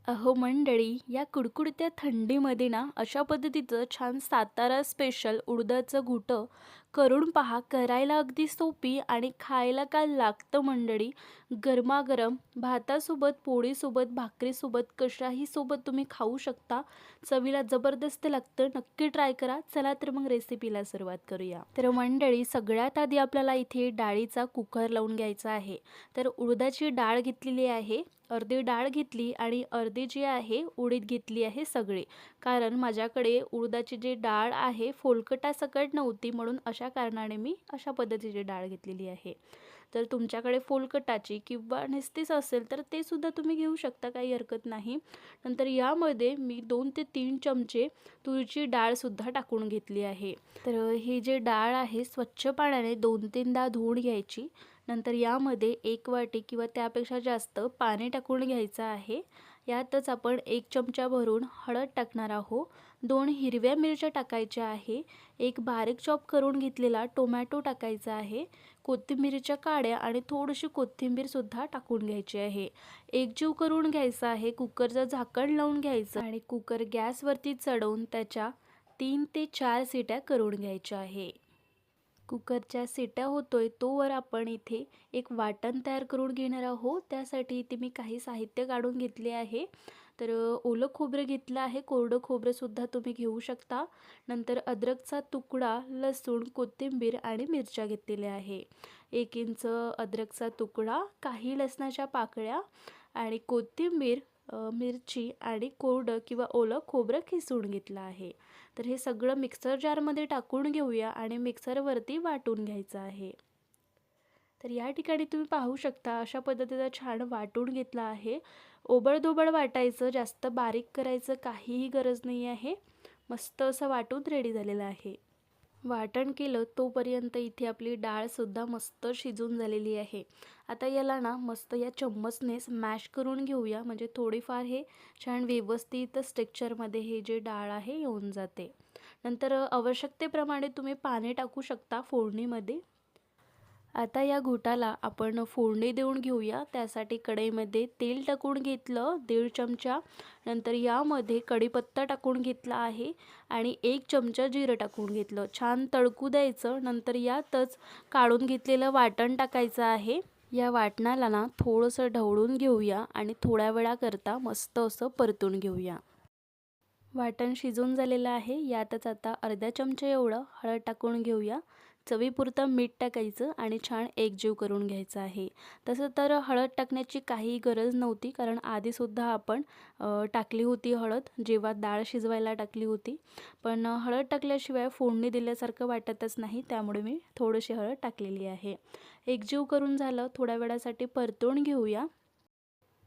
अहो मंडळी, या कुडकुडत्या थंडीमध्ये ना अशा पद्धतीचं छान सातारा स्पेशल उडदाचं घुटं करून पहा. करायला अगदी सोपी आणि खायला काय लागतं मंडळी, गरमागरम भातासोबत, पोळीसोबत, भाकरीसोबत, कशाही सोबत तुम्ही खाऊ शकता. चवीला जबरदस्त लागतं. नक्की ट्राय करा. चला तर मग रेसिपीला सुरुवात करूया. तर मंडळी, सगळ्यात आधी आपल्याला इथे डाळीचा कुकर लावून घ्यायचा आहे. तर उडदाची डाळ घेतलेली आहे, अर्धी डाळ घेतली आणि अर्धी जी आहे उडीद घेतली आहे सगळी. कारण माझ्याकडे उडदाची जी डाळ आहे फोलकटासकट नव्हती, म्हणून अशा कारणाने मी अशा पद्धतीची डाळ घेतलेली आहे. तर तुमच्याकडे फोलकटाची किंवा निस्तीस असेल तर ते सुद्धा तुम्ही घेऊ शकता, काही हरकत नाही. नंतर यामध्ये मी 2 ते 3 चमचे तुरीची डाळसुद्धा टाकून घेतली आहे. तर ही जी डाळ आहे स्वच्छ पाण्याने 2-3दा धुवून घ्यायची. नंतर यामध्ये 1 वाटी किंवा त्यापेक्षा जास्त पाणी टाकून घ्यायचं आहे. यातच आपण 1 चमचा भरून हळद टाकणार आहोत. 2 हिरव्या मिरच्या टाकायच्या आहे. 1 बारीक चॉप करून घेतलेला टोमॅटो टाकायचा आहे. कोथिंबीरच्या काड्या आणि थोडीशी कोथिंबीरसुद्धा टाकून घ्यायची आहे. एकजीव करून घ्यायचा आहे. कुकरचं झाकण लावून घ्यायचं आणि कुकर गॅसवरती चढवून त्याच्या 3 ते 4 शिट्या करून घ्यायच्या आहे. कुकरच्या शिट्या होतोय तोवर आपण इथे एक वाटण तयार करून घेणार आहोत. त्यासाठी इथे मी काही साहित्य काढून घेतले आहे. तर ओलं खोबरं घेतलं आहे, कोरडं खोबरंसुद्धा तुम्ही घेऊ शकता. नंतर अद्रकचा तुकडा, लसूण, कोथिंबीर आणि मिरच्या घेतलेल्या आहे. 1 इंच अद्रकचा तुकडा, काही लसणाच्या पाकळ्या आणि कोथिंबीर, मिरची आणि कोरडं किंवा ओलं खोबरं खिसून घेतलं आहे. तर हे सगळं मिक्सर जारमध्ये टाकून घेऊया आणि मिक्सरवरती वाटून घ्यायचं आहे. तर या ठिकाणी तुम्ही पाहू शकता अशा पद्धतीचं छान वाटून घेतलं आहे. ओबडधोबड वाटायचं, जास्त बारीक करायचं काहीही गरज नाही आहे. मस्त असं वाटून रेडी झालेलं आहे. वाटण केलं तोपर्यंत इथे आपली डाळसुद्धा मस्त शिजून झालेली आहे. आता याला ना मस्त या चम्मचने स्मॅश करून घेऊया, म्हणजे थोडीफार हे छान व्यवस्थित स्ट्रक्चरमध्ये हे जे डाळ आहे येऊन जाते. नंतर आवश्यकतेप्रमाणे तुम्ही पाणी टाकू शकता फोडणीमध्ये. आता या घोटाला आपण फोडणी देऊन घेऊया. त्यासाठी कढईमध्ये तेल टाकून घेतलं 1.5 चमचा. नंतर यामध्ये कढीपत्ता टाकून घेतला आहे आणि 1 चमचा जिरं टाकून घेतलं. छान तळकू द्यायचं. नंतर यातच काढून घेतलेलं वाटण टाकायचं आहे. या वाटणाला ना थोडंसं ढवळून घेऊया आणि थोड्या वेळाकरता मस्त असं परतून घेऊया. वाटण शिजून झालेलं आहे. यातच आता अर्धा चमचा एवढं हळद टाकून घेऊया. चवीपुरतं मीठ टाकायचं आणि छान एकजीव करून घ्यायचं आहे. तसं तर हळद टाकण्याची काही गरज नव्हती, कारण आधीसुद्धा आपण टाकली होती हळद, जेव्हा डाळ शिजवायला टाकली होती. पण हळद टाकल्याशिवाय फोडणी दिल्यासारखं वाटतच नाही, त्यामुळे मी थोडीशी हळद टाकलेली आहे. एकजीव करून झालं, थोड्या वेळासाठी परतून घेऊया.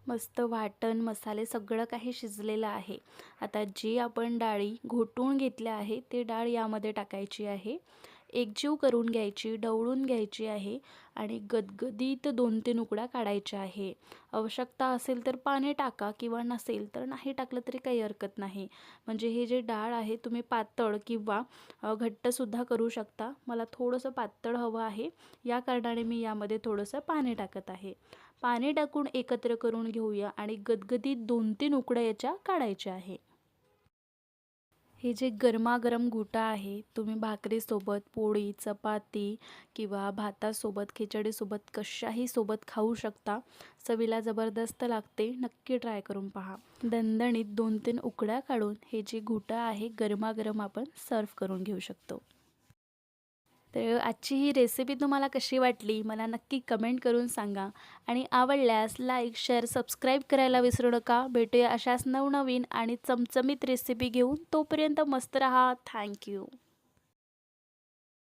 मस्त वाटण, मसाले सगळं काही शिजलेलं आहे. आता जी आपण डाळी घोटून घेतल्या आहे ते डाळ यामध्ये टाकायची आहे. एकजीव करून घ्यायची, ढवळून घ्यायची आहे आणि गदगदीत 2-3 उकड्या काढायच्या आहे. आवश्यकता असेल तर पाणी टाका किंवा नसेल तर नाही टाकलं तरी काही हरकत नाही. म्हणजे हे जे डाळ आहे तुम्ही पातळ किंवा घट्टसुद्धा करू शकता. मला थोडंसं पातळ हवं आहे, या कारणाने मी यामध्ये थोडंसं पाणी टाकत आहे. पाणी टाकून एकत्र करून घेऊया आणि गदगदीत 2-3 उकड्या याच्या काढायच्या आहे. हे जे गरमागरम घुटा आहे तुम्ही भाकरीसोबत, पोळी, चपाती किंवा भातासोबत, खिचडीसोबत कशाही सोबत खाऊ शकता. चवीला जबरदस्त लागते. नक्की ट्राय करून पहा. दणदणीत 2-3 उकड्या काढून हे जे घुटा आहे गरमागरम आपण सर्व करून घेऊ शकतो. तर आजची ही रेसिपी तुम्हाला कशी वाटली मला नक्की कमेंट करून सांगा आणि आवडल्यास लाईक, शेअर, सबस्क्राईब करायला विसरू नका. भेटूया अशाच नवनवीन आणि चमचमीत रेसिपी घेऊन. तोपर्यंत मस्त रहा. Thank you.